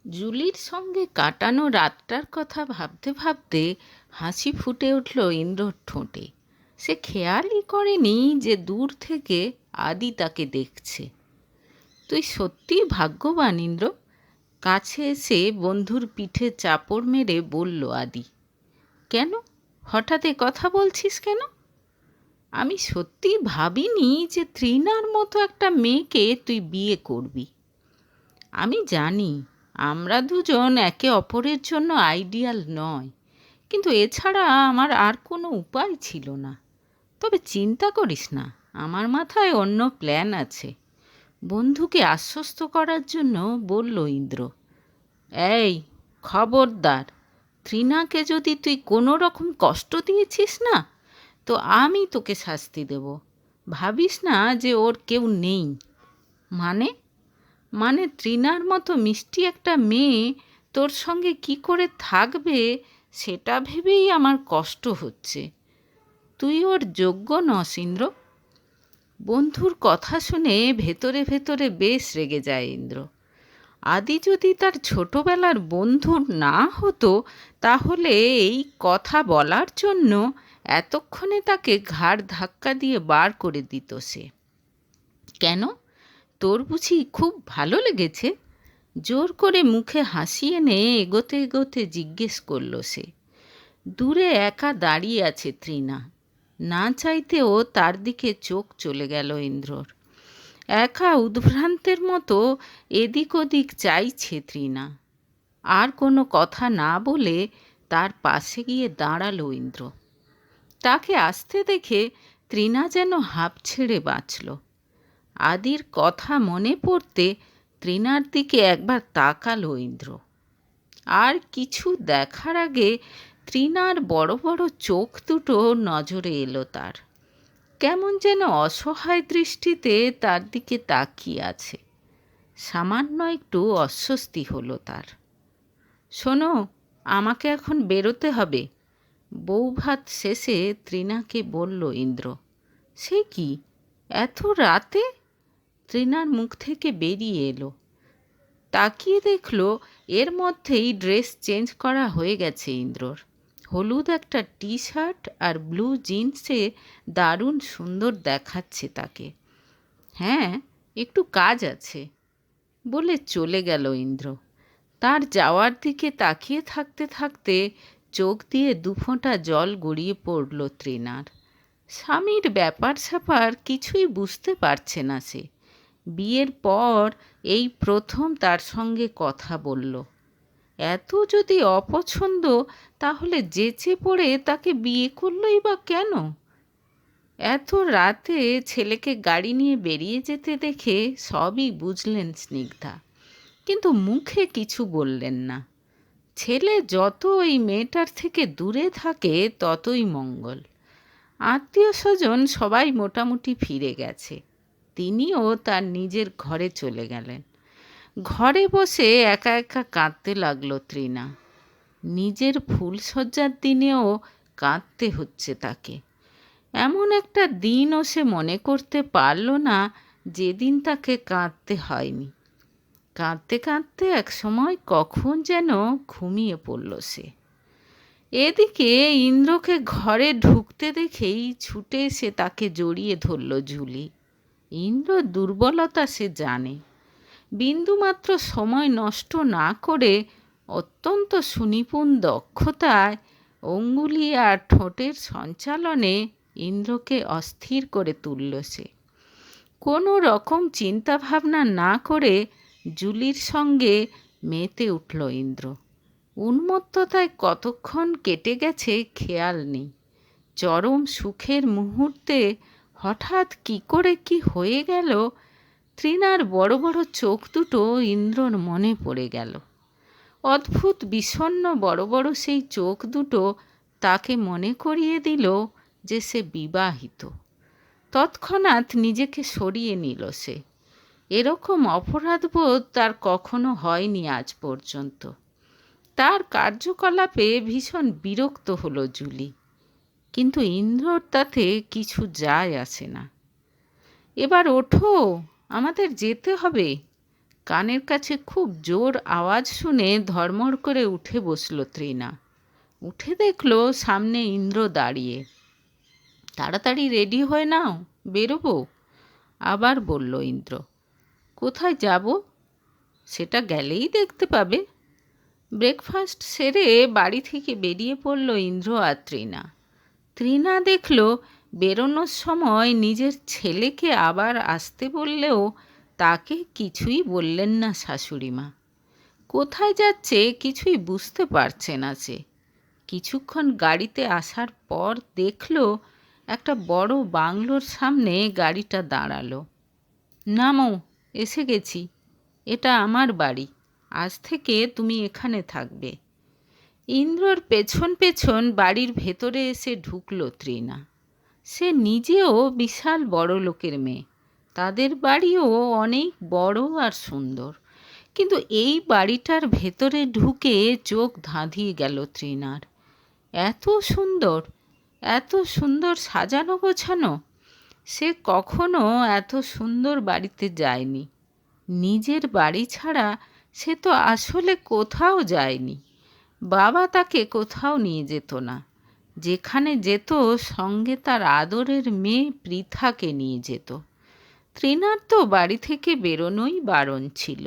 জুলির সঙ্গে কাটানো রাতটার কথা ভাবতে ভাবতে হাসি ফুটে উঠল ইন্দ্রর ঠোঁটে। সে খেয়ালই করেনি যে দূর থেকে আদি তাকে দেখছে। তুই সত্যিই ভাগ্যবান ইন্দ্র, কাছে এসে বন্ধুর পিঠে চাপড় মেরে বলল আদি। কেন, হঠাৎ কথা বলছিস কেন? আমি সত্যি ভাবিনি যে তৃণার মতো একটা মেয়েকে তুই বিয়ে করবি। আমি জানি আমরা দুজন একে অপরের জন্য আইডিয়াল নয়, কিন্তু এছাড়া আমার আর কোনো উপায় ছিল না। তবে চিন্তা করিস না, আমার মাথায় অন্য প্ল্যান আছে। বন্ধুকে আশ্বস্ত করার জন্য বলল ইন্দ্র। এই, খবরদার, তৃণাকে যদি তুই কোনো রকম কষ্ট দিয়েছিস না, তো আমি তোকে শাস্তি দেব। ভাবিস না যে ওর কেউ নেই। মানে মানে তৃণার মতো মিষ্টি একটা মেয়ে তোর সঙ্গে কি করে থাকবে, সেটা ভেবেই আমার কষ্ট হচ্ছে। তুই ওর যোগ্য নস ইন্দ্র। বন্ধুর কথা শুনে ভেতরে ভেতরে বেশ রেগে যায় ইন্দ্র। আদি যদি তার ছোটবেলার বন্ধু না হতো, তাহলে এই কথা বলার জন্য এতক্ষণে তাকে ঘাড় ধাক্কা দিয়ে বার করে দিত সে। কেন, তোর বুঝি খুব ভালো লেগেছে? জোর করে মুখে হাসি এনে এগোতে এগোতে জিজ্ঞেস করল সে। দূরে একা দাঁড়িয়ে আছে তৃণা। না চাইতেও তার দিকে চোখ চলে গেল ইন্দ্রর। একা উদ্ভ্রান্তের মতো এদিক ওদিক চাইছে তৃণা। আর কোনো কথা না বলে তার পাশে গিয়ে দাঁড়ালো ইন্দ্র। তাকে আসতে দেখে তৃণা যেন হাঁপ ছেড়ে বাঁচল। আদির কথা মনে পড়তে তৃণার দিকে একবার তাকালো ইন্দ্র। আর কিছু দেখার আগে তৃণার বড় বড় চোখ দুটো নজরে এলো তার। কেমন যেন অসহায় দৃষ্টিতে তার দিকে তাকিয়ে আছে। সামান্য একটু অস্বস্তি হলো তার। শোনো, আমাকে এখন বেরোতে হবে, বৌভাত শেষে তৃণাকে বলল ইন্দ্র। সে কি, এত রাতে? তৃণার মুখ থেকে বেরিয়ে এলো। তাকিয়ে দেখল এর মধ্যেই ড্রেস চেঞ্জ করা হয়ে গেছে ইন্দ্রর। হলুদ একটা টি শার্ট আর ব্লু জিন্সে দারুণ সুন্দর দেখাচ্ছে তাকে। হ্যাঁ, একটু কাজ আছে বলে চলে গেল ইন্দ্র। তার যাওয়ার দিকে তাকিয়ে থাকতে থাকতে চোখ দিয়ে দুফোঁটা জল গড়িয়ে পড়ল তৃণার। স্বামীর ব্যাপার স্যাপার কিছুই বুঝতে পারছে না সে। বিয়ের পর এই প্রথম তার সঙ্গে কথা বলল। এত যদি অপছন্দ, তাহলে যেচে পড়ে তাকে বিয়ে করলই বা কেন? এত রাতে ছেলেকে গাড়ি নিয়ে বেরিয়ে যেতে দেখে সবই বুঝলেন স্নিগ্ধা, কিন্তু মুখে কিছু বললেন না। ছেলে যত এই মেয়েটার থেকে দূরে থাকে ততই মঙ্গল। আত্মীয় স্বজন সবাই মোটামুটি ফিরে গেছে। তিনিও তার নিজের ঘরে চলে গেলেন। ঘরে বসে একা একা কাঁদতে লাগলো তৃণা। নিজের ফুলশয্যার দিনেও কাঁদতে হচ্ছে তাকে। এমন একটা দিনও সে মনে করতে পারল না যেদিন তাকে কাঁদতে হয়নি। কাঁদতে কাঁদতে একসময় কখন যেন ঘুমিয়ে পড়ল সে। এদিকে ইন্দ্রকে ঘরে ঢুকতে দেখেই ছুটে এসে তাকে জড়িয়ে ধরল ঝুলি। ইন্দ্র দুর্বলতা সে জানে। বিন্দুমাত্র সময় নষ্ট না করে অত্যন্ত সুনিপুণ দক্ষতায় অঙ্গুলি আর ঠোঁটের সঞ্চালনে ইন্দ্রকে অস্থির করে তুলল সে। কোনো রকম চিন্তাভাবনা না করে জুলির সঙ্গে মেতে উঠল ইন্দ্র। উন্মত্ততায় কতক্ষণ কেটে গেছে খেয়াল নেই। চরম সুখের মুহূর্তে হঠাৎ কি করে কি হয়ে গেল, তৃণার বড় বড় চোখ দুটো ইন্দ্রর মনে পড়ে গেল। অদ্ভুত বিষণ্ণ বড় বড় সেই চোখ দুটো তাকে মনে করিয়ে দিল যে সে বিবাহিত। তৎক্ষণাৎ নিজেকে সরিয়ে নিল সে। এরকম অপরাধবোধ তার কখনো হয়নি আজ পর্যন্ত। তার কার্যকলাপে ভীষণ বিরক্ত হলো জুলি, কিন্তু ইন্দ্রর তাতে কিছু যায় আসে না। এবার ওঠো, আমাদের যেতে হবে। কানের কাছে খুব জোর আওয়াজ শুনে ধড়মড় করে উঠে বসল তৃণা। উঠে দেখল সামনে ইন্দ্র দাঁড়িয়ে। তাড়াতাড়ি রেডি হয়ে নাও, বেরোবো। আবার বলল ইন্দ্র। কোথায় যাব? সেটা গেলেই দেখতে পাবে। ব্রেকফাস্ট সেরে বাড়ি থেকে বেরিয়ে পড়ল ইন্দ্র আর তৃণা। তৃণা দেখল বেরোনোর সময় নিজের ছেলেকে আবার আসতে বললেও তাকে কিছুই বললেন না শাশুড়িমা। কোথায় যাচ্ছে কিছুই বুঝতে পারছে না সে। কিছুক্ষণ গাড়িতে আসার পর দেখল একটা বড় বাংলোর সামনে গাড়িটা দাঁড়ালো। নামো, এসে গেছি। এটা আমার বাড়ি, আজ থেকে তুমি এখানে থাকবে। ইন্দ্রর পেছন পেছন বাড়ির ভেতরে এসে ঢুকল তৃণা। সে নিজেও বিশাল বড় লোকের মেয়ে। তাদের বাড়িও অনেক বড় আর সুন্দর, কিন্তু এই বাড়িটার ভেতরে ঢুকে চোখ ধাঁধিয়ে গেল তৃণার। এত সুন্দর, এত সুন্দর সাজানো গোছানো। সে কখনো এত সুন্দর বাড়িতে যায়নি। নিজের বাড়ি ছাড়া সে তো আসলে কোথাও যায়নি। বাবা তাকে কোথাও নিয়ে যেত না। যেখানে যেত সঙ্গে তার আদরের মেয়ে পৃথাকে নিয়ে যেত। তৃণার তো বাড়ি থেকে বেরোনোই বারণ ছিল।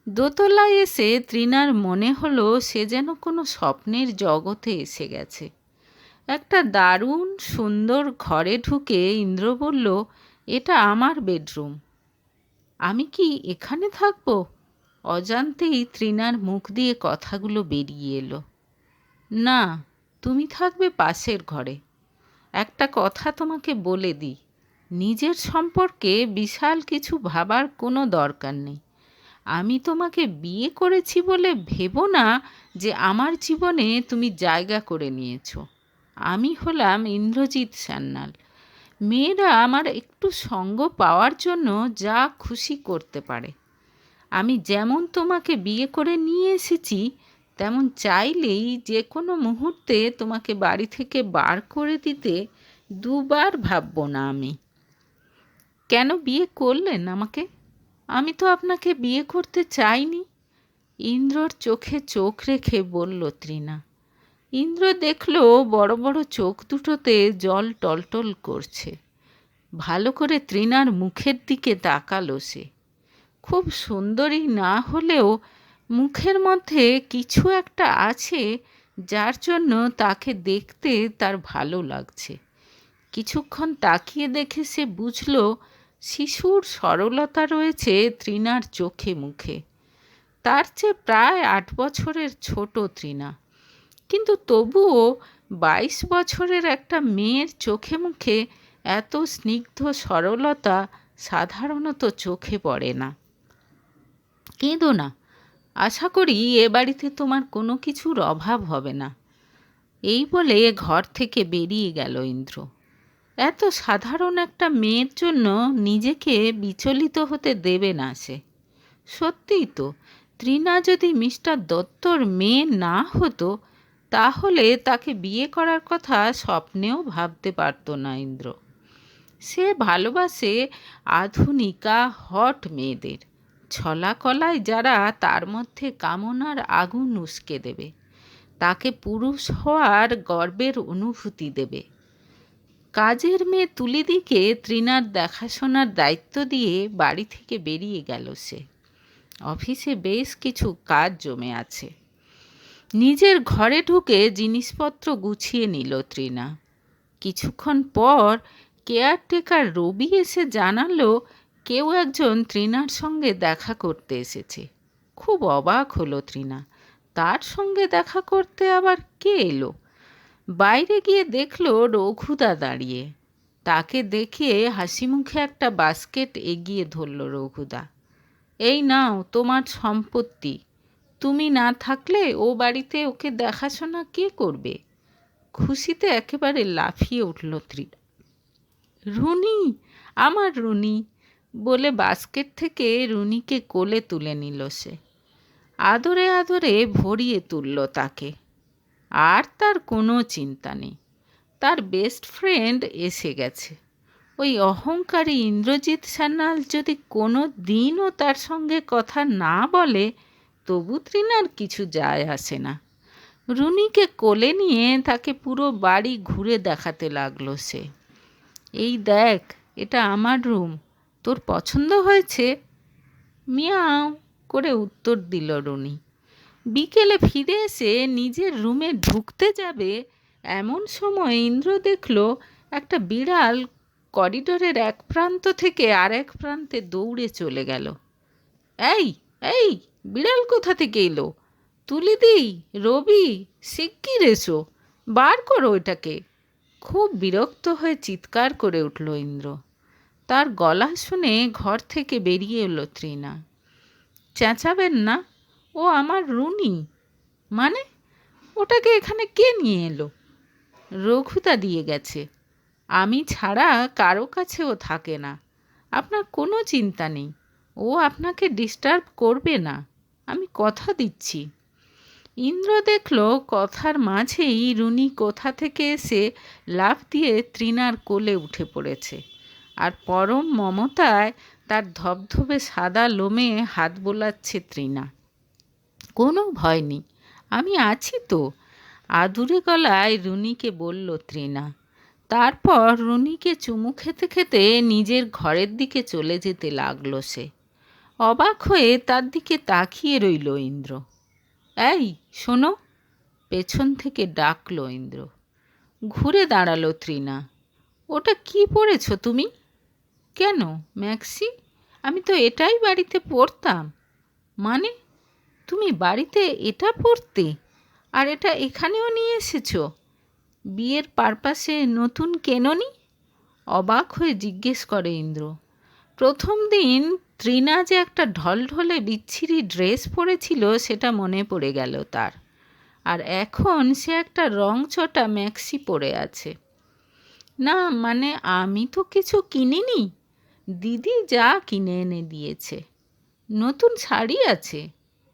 দোতলায় এসে তৃণার মনে হলো সে যেন কোনো স্বপ্নের জগতে এসে গেছে। একটা দারুণ সুন্দর ঘরে ঢুকে ইন্দ্র বলল, এটা আমার বেডরুম। আমি কি এখানে থাকবো? অজান্তেই তৃণার মুখ দিয়ে কথাগুলো বেরিয়ে এলো। না, তুমি থাকবে পাশের ঘরে। একটা কথা তোমাকে বলে দিই, নিজের সম্পর্কে বিশাল কিছু ভাবার কোনো দরকার নেই। আমি তোমাকে বিয়ে করেছি বলে ভেবো না যে আমার জীবনে তুমি জায়গা করে নিয়েছো। আমি হলাম ইন্দ্রজিৎ সান্যাল। মেয়েরা আমার একটু সঙ্গ পাওয়ার জন্য যা খুশি করতে পারে। আমি যেমন তোমাকে বিয়ে করে নিয়ে এসেছি, তেমন চাইলেই যে কোনো মুহূর্তে তোমাকে বাড়ি থেকে বার করে দিতে দুবার ভাববো না আমি। কেন বিয়ে করলেন আমাকে? আমি তো আপনাকে বিয়ে করতে চাইনি। ইন্দ্রর চোখে চোখ রেখে বলল তৃণা। ইন্দ্র দেখল বড় বড় চোখ দুটোতে জল টলটল করছে। ভালো করে তৃণার মুখের দিকে তাকালো সে। খুব সুন্দরী না হলেও মুখের মধ্যে কিছু একটা আছে যার জন্য তাকে দেখতে তার ভালো লাগছে। কিছুক্ষণ তাকিয়ে দেখে সে বুঝল শিশুর সরলতা রয়েছে তৃণার চোখে মুখে। তার চেয়ে প্রায় 8 বছরের ছোট তৃণা, কিন্তু তবুও 22 বছরের একটা মেয়ের চোখে মুখে এত স্নিগ্ধ সরলতা সাধারণত চোখে পড়ে না। কেঁদো না, আশা করি এ বাড়িতে তোমার কোনো কিছুর অভাব হবে না। এই বলে ঘর থেকে বেরিয়ে গেল ইন্দ্র। এত সাধারণ একটা মেয়ের জন্য নিজেকে বিচলিত হতে দেবে না সে। সত্যিই তো, তৃণা যদি মিস্টার দত্তর মেয়ে না হতো তাহলে তাকে বিয়ে করার কথা স্বপ্নেও ভাবতে পারত না ইন্দ্র। সে ভালোবাসে আধুনিকা হট মেয়েদের, ছলা কলায় যারা তার মধ্যে কামনার আগুন উস্কে দেবে, তাকে পুরুষ হওয়ার গর্বের অনুভূতি দেবে। কাজের মেয়ে তুলিদিকে তৃণার দেখাশোনার দায়িত্ব দিয়ে বাড়ি থেকে বেরিয়ে গেল সে। অফিসে বেশ কিছু কাজ জমে আছে। নিজের ঘরে ঢুকে জিনিসপত্র গুছিয়ে নিল তৃণা। কিছুক্ষণ পর কেয়ারটেকার রবি এসে জানালো কেউ একজন তৃণার সঙ্গে দেখা করতে এসেছে। খুব অবাক হলো তৃণা, তার সঙ্গে দেখা করতে আবার কে এলো? বাইরে গিয়ে দেখলো রঘুদা দাঁড়িয়ে। তাকে দেখে হাসি মুখে একটা বাস্কেট এগিয়ে ধরল রঘুদা। এই নাও তোমার সম্পত্তি, তুমি না থাকলে ও বাড়িতে ওকে দেখাশোনা কে করবে? খুশিতে একেবারে লাফিয়ে উঠল তৃণা। রুনি, আমার রুনি বলে বাস্কেট থেকে রুনিকে কোলে তুলে নিল সে। আদরে আদরে ভরিয়ে তুলল তাকে। আর তার কোনো চিন্তা নেই, তার বেস্ট ফ্রেন্ড এসে গেছে। ওই অহংকারী ইন্দ্রজিৎ সান্যাল যদি কোনো দিনও তার সঙ্গে কথা না বলে, তবু তৃণার কিছু যায় আসে না। রুনিকে কোলে নিয়ে তাকে পুরো বাড়ি ঘুরে দেখাতে লাগলো সে। এই দেখ, এটা আমার রুম, তোর পছন্দ হয়েছে? মিয়াও করে উত্তর দিল রুনি। বিকেলে ফিরে এসে নিজের রুমে ঢুকতে যাবে এমন সময় ইন্দ্র দেখল একটা বিড়াল করিডোরের এক প্রান্ত থেকে আরেক প্রান্তে দৌড়ে চলে গেল। এই এই, বিড়াল কোথা থেকে এলো? তুলিদি, রবি, শিগগির এসো, বার করো এটাকে। খুব বিরক্ত হয়ে চিৎকার করে উঠল ইন্দ্র। তার গলা শুনে ঘর থেকে বেরিয়ে এলো তৃণা। চেঁচাবেন না, ও আমার রুনি। মানে? ওটাকে এখানে কে নিয়ে এলো? রঘুদা দিয়ে গেছে। আমি ছাড়া কারো কাছেও থাকে না। আপনার কোনো চিন্তা নেই, ও আপনাকে ডিস্টার্ব করবে না, আমি কথা দিচ্ছি। ইন্দ্র দেখল কথার মাঝেই রুনি কোথা থেকে এসে লাফ দিয়ে তৃণার কোলে উঠে পড়েছে, আর পরম মমতায় তার ধবধবে সাদা লোমে হাত বোলাচ্ছে তৃণা। কোনো ভয় নেই, আমি আছি তো, আদুরে গলায় রুনিকে বলল তৃণা। তারপর রুনিকে চুমু খেতে খেতে নিজের ঘরের দিকে চলে যেতে লাগলো সে। অবাক হয়ে তার দিকে তাকিয়ে রইল ইন্দ্র। এই শোনো, পেছন থেকে ডাকলো ইন্দ্র। ঘুরে দাঁড়ালো তৃণা। ওটা কি পরেছ তুমি? কেন ম্যাক্সি, আমি তো এটাই বাড়িতে পরতাম। মানে? তুমি বাড়িতে এটা পরতে, আর এটা এখানেও নিয়ে এসেছো? বিয়ের পারপাসে নতুন কেননি? অবাক হয়ে জিজ্ঞেস করে ইন্দ্র। প্রথম দিন তৃণা যে একটা ঢলঢলে বিচ্ছিরি ড্রেস পরেছিল সেটা মনে পড়ে গেল তার, আর এখন সে একটা রংচটা ম্যাক্সি পরে আছে। না মানে আমি তো কিছু কিনিনি, দিদি যা কিনে এনে দিয়েছে। নতুন শাড়ি আছে,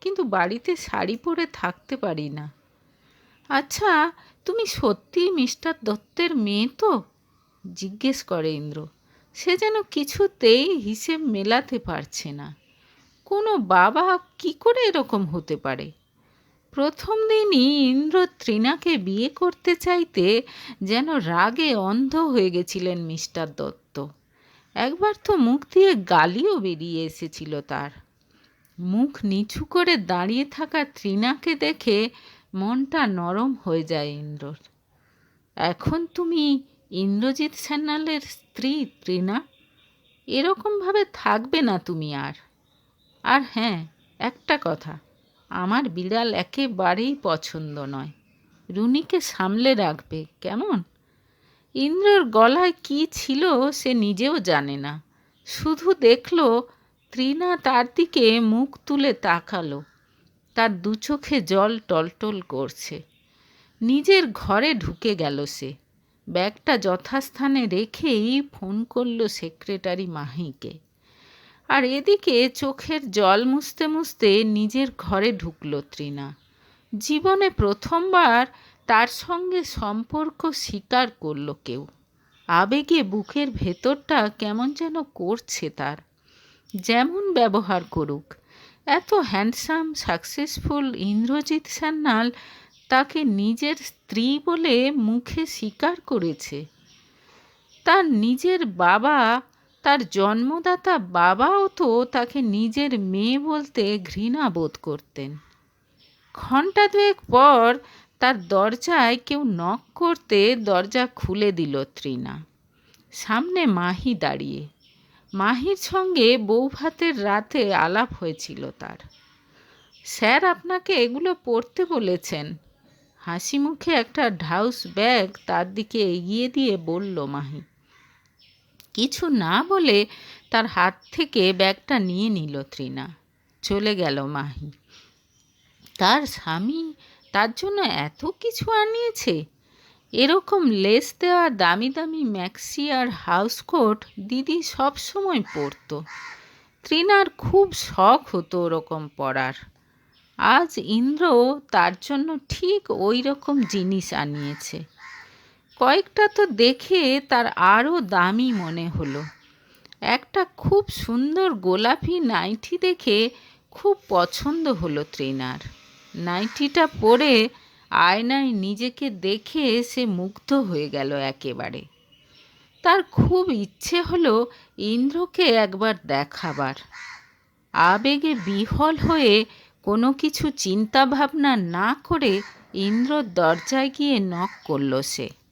কিন্তু বাড়িতে শাড়ি পরে থাকতে পারি না। আচ্ছা, তুমি সত্যি মিস্টার দত্তের মেয়ে তো? জিজ্ঞেস করে ইন্দ্র। সে যেন কিছুতেই হিসেব মেলাতে পারছে না। কোনো বাবা কি করে এরকম হতে পারে? প্রথম দিনই ইন্দ্র তৃণাকে বিয়ে করতে চাইতে যেন রাগে অন্ধ হয়ে গেছিলেন মিস্টার দত্ত। একবার তো মুখ দিয়ে গালিও বেরিয়ে এসেছিল তার। মুখ নিচু করে দাঁড়িয়ে থাকা তৃণাকে দেখে মনটা নরম হয়ে যায় ইন্দ্রর। এখন তুমি ইন্দ্রজিৎ সান্যালের স্ত্রী তৃণা, এরকমভাবে থাকবে না তুমি আর। আর হ্যাঁ, একটা কথা, আমার বিড়াল একেবারেই পছন্দ নয়। রুনিকে সামলে রাখবে কেমন? ইন্দ্রর গলায় কি ছিল সে নিজেও জানে না, শুধু দেখল তৃণা তার দিকে মুখ তুলে তাকালো। তার দু চোখে জল টলটল করছে। নিজের ঘরে ঢুকে গেল সে। ব্যাগটা যথাস্থানে রেখেই ফোন করল সেক্রেটারি মাহিকে। আর এদিকে চোখের জল মুছতে মুছতে নিজের ঘরে ঢুকল তৃণা। জীবনে প্রথমবার তার সঙ্গে সম্পর্ক স্বীকার করল কেউ। আবেগে বুকের ভেতরটা কেমন যেন করছে তার। যেমন ব্যবহার করুক, এত হ্যান্ডসাম সাকসেসফুল ইন্দ্রজিৎ সান্যাল তাকে নিজের স্ত্রী বলে মুখে স্বীকার করেছে। তার নিজের বাবা, তার জন্মদাতা বাবাও তো তাকে নিজের মেয়ে বলতে ঘৃণা বোধ করতেন। ঘণ্টা দুয়েক পর তার দরজায় কেউ নক করতে দরজা খুলে দিল তৃণা। সামনে মাহি দাঁড়িয়ে। মাহির সঙ্গে বৌভাতের রাতে আলাপ হয়েছিল তার। স্যার আপনাকে এগুলো পড়তে বলেছেন। হাসি মুখে একটা ঢাউস ব্যাগ তার দিকে এগিয়ে দিয়ে বলল মাহি। কিছু না বলে তার হাত থেকে ব্যাগটা নিয়ে নিল তৃণা। চলে গেল মাহি। তার স্বামী তার জন্য এত কিছু আনিয়েছে। এরকম লেস দেওয়া দামি দামি ম্যাক্সি আর হাউসকোট দিদি সব সময় পরত। তৃণার খুব শখ হতো ওরকম পরার। আজ ইন্দ্র তার জন্য ঠিক ওই রকম জিনিস আনিয়েছে। কয়েকটা তো দেখে তার আরও দামি মনে হলো। একটা খুব সুন্দর গোলাপি নাইটি দেখে খুব পছন্দ হলো তৃণার। নাইটিটা পরে আয়নায় নিজেকে দেখে সে মুগ্ধ হয়ে গেল একেবারে। তার খুব ইচ্ছে হলো ইন্দ্রকে একবার দেখাবার। আবেগে বিহ্বল হয়ে কোনো কিছু চিন্তা ভাবনা না করে ইন্দ্রর দরজায় গিয়ে নক করল সে।